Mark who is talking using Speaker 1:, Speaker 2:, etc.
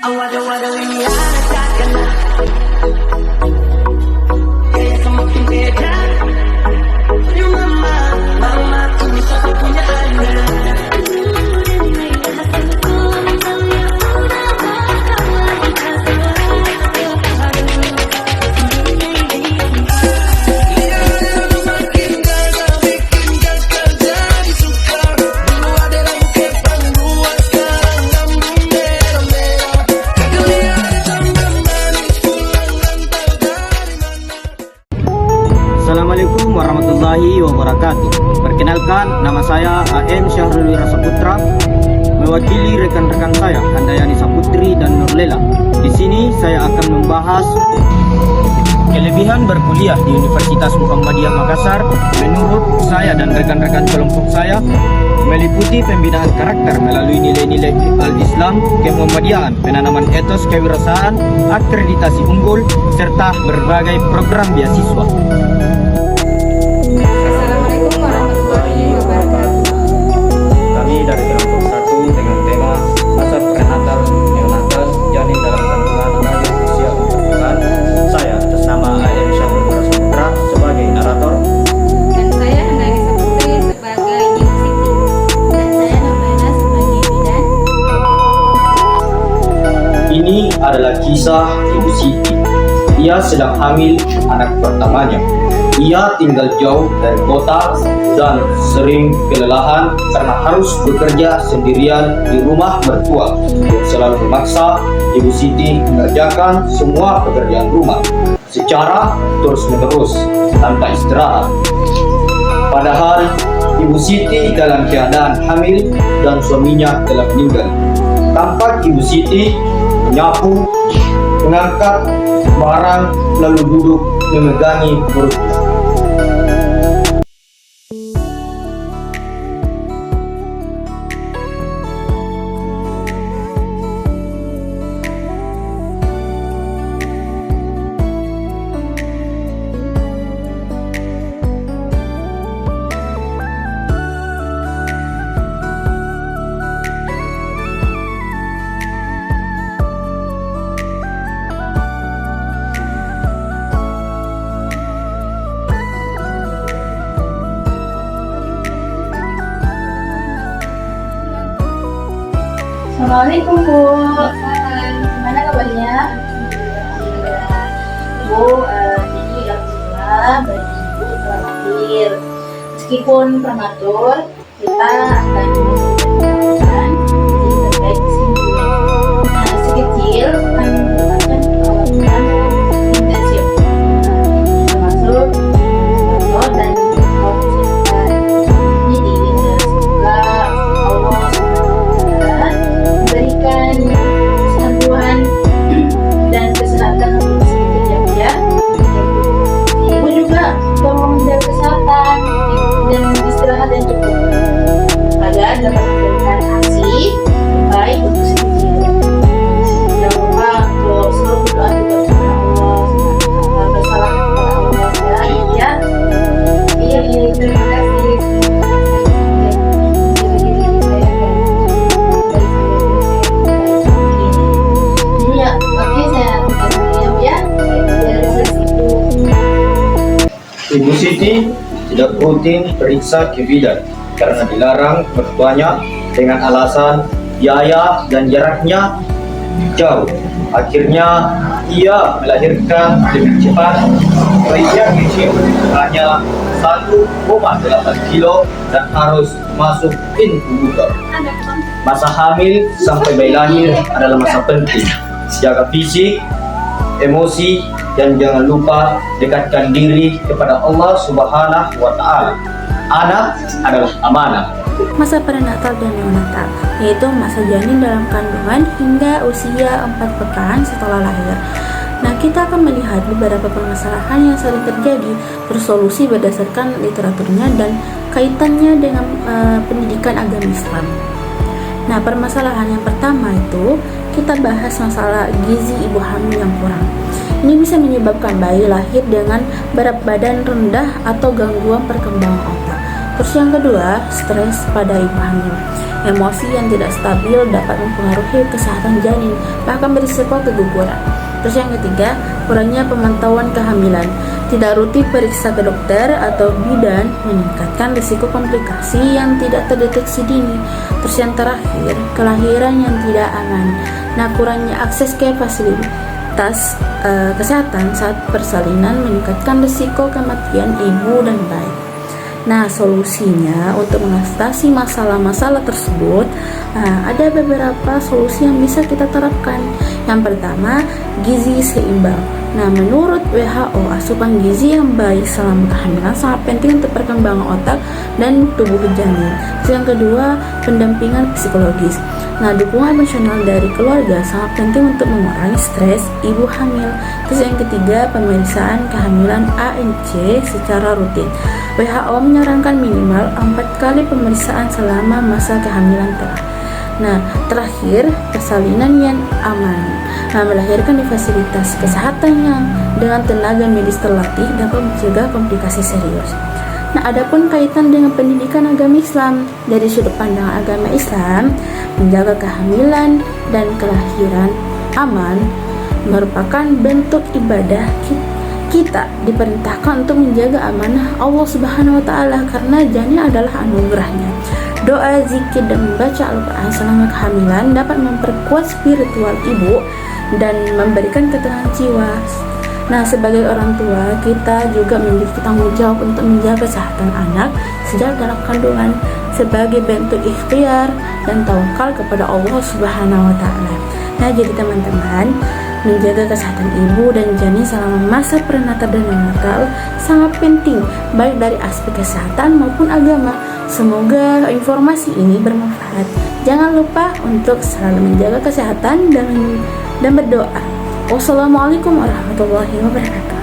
Speaker 1: Kayak semakin beda. Mama tuh bisa punya anak.
Speaker 2: Assalamualaikum warahmatullahi wabarakatuh. Perkenalkan, nama saya AM Syahrul Wira Saputra, mewakili rekan-rekan saya Handayani Saputri dan Nurlela. Di sini saya akan membahas kelebihan berkuliah di Universitas Muhammadiyah Makassar menurut saya dan rekan-rekan kelompok saya, meliputi pembinaan karakter melalui nilai-nilai al-Islam, kemuhammadiyahan, penanaman etos kewirausahaan, akreditasi unggul, serta berbagai program beasiswa.
Speaker 3: Assalamualaikum warahmatullahi wabarakatuh.
Speaker 2: Kami dari kelompok 1 dengan tema masa prenatal neonatal janin dalam kandungan anak usia 4 bulan. Saya atas nama AM Syahrul Wira Saputra sebagai narator.
Speaker 3: Dan saya Handayani Saputri sebagai ibu Siti. Dan saya Nurlela sebagai bidan.
Speaker 2: Ini adalah kisah Ibu Siti. Ia sedang hamil anak pertamanya. Ia tinggal jauh dari kota dan sering kelelahan karena harus bekerja sendirian di rumah mertua yang selalu memaksa Ibu Siti mengerjakan semua pekerjaan rumah secara terus-menerus tanpa istirahat. Padahal Ibu Siti dalam keadaan hamil dan suaminya telah meninggal. Tampak Ibu Siti menyapu, mengangkat barang, lalu duduk memegangi perutnya.
Speaker 4: Assalamualaikum Bu. Gimana kabarnya? Bu, jadi alhamdulillah bagi Ibu terakhir. Meskipun prematur, kita akan memberikan jadi terbaik di sini. Nah, si kecil akan mendapatkan perawatan intensif, termasuk foto dan kesehatan. Jadi semoga Allah memberikan kesembuhan dan kesehatan untuk sedikit ya. Ibu juga tolong menjaga kesehatan dan istirahat yang cukup agar dapat memberikan ASI baik untuk si kecil. Jangan lupa untuk selalu berdoa juga kepada Allah, bersalah kepada Allah ya. Iya, terima kasih.
Speaker 2: Ibu Siti tidak rutin periksa ke bidan karena dilarang mertuanya dengan alasan biaya dan jaraknya jauh. Akhirnya ia melahirkan dengan cepat. Bayi yang kecil hanya 1,8 kilo dan harus masuk inkubator. Masa hamil sampai bayi lahir adalah masa penting. Jaga fisik, emosi, dan jangan lupa dekatkan diri kepada Allah Subhanahu wa Ta'ala. Anak adalah amanah.
Speaker 5: Masa prenatal dan neonatal, yaitu masa janin dalam kandungan hingga usia 4 pekan setelah lahir. Nah, kita akan melihat beberapa permasalahan yang sering terjadi, bersolusi berdasarkan literaturnya dan kaitannya dengan pendidikan agama Islam. Nah, permasalahan yang pertama itu kita bahas masalah gizi ibu hamil yang kurang. Ini bisa menyebabkan bayi lahir dengan berat badan rendah atau gangguan perkembangan otak. Terus yang kedua, stres pada ibu hamil. Emosi yang tidak stabil dapat mempengaruhi kesehatan janin, bahkan berisiko keguguran. Terus yang ketiga, kurangnya pemantauan kehamilan. Tidak rutin periksa ke dokter atau bidan meningkatkan risiko komplikasi yang tidak terdeteksi dini. Terus yang terakhir, kelahiran yang tidak aman. Nah, kurangnya akses ke fasilitas kesehatan saat persalinan meningkatkan risiko kematian ibu dan bayi. Nah, solusinya untuk mengatasi masalah-masalah tersebut, ada beberapa solusi yang bisa kita terapkan. Yang pertama, gizi seimbang. Nah, menurut WHO, asupan gizi yang baik selama kehamilan sangat penting untuk perkembangan otak dan tubuh janin. Yang kedua, pendampingan psikologis. Nah, dukungan emosional dari keluarga sangat penting untuk mengurangi stres ibu hamil. Terus yang ketiga, pemeriksaan kehamilan ANC secara rutin. WHO menyarankan minimal 4 kali pemeriksaan selama masa kehamilan telah. Nah, terakhir, persalinan yang aman. Nah, melahirkan di fasilitas kesehatan yang dengan tenaga medis terlatih dapat mencegah komplikasi serius. Nah, adapun kaitan dengan pendidikan agama Islam, dari sudut pandang agama Islam, menjaga kehamilan dan kelahiran aman merupakan bentuk ibadah kita diperintahkan untuk menjaga amanah Allah Subhanahu wa taala karena janin adalah anugerahnya. Doa, zikir, dan membaca Al-Quran selama kehamilan dapat memperkuat spiritual ibu dan memberikan ketenangan jiwa. Nah, sebagai orang tua, kita juga memiliki tanggung jawab untuk menjaga kesehatan anak sejak dalam kandungan sebagai bentuk ikhtiar dan tawakal kepada Allah Subhanahu wa taala. Nah, jadi teman-teman, menjaga kesehatan ibu dan janin selama masa prenatal dan neonatal sangat penting, baik dari aspek kesehatan maupun agama. Semoga informasi ini bermanfaat. Jangan lupa untuk selalu menjaga kesehatan dan berdoa. Wassalamualaikum warahmatullahi wabarakatuh.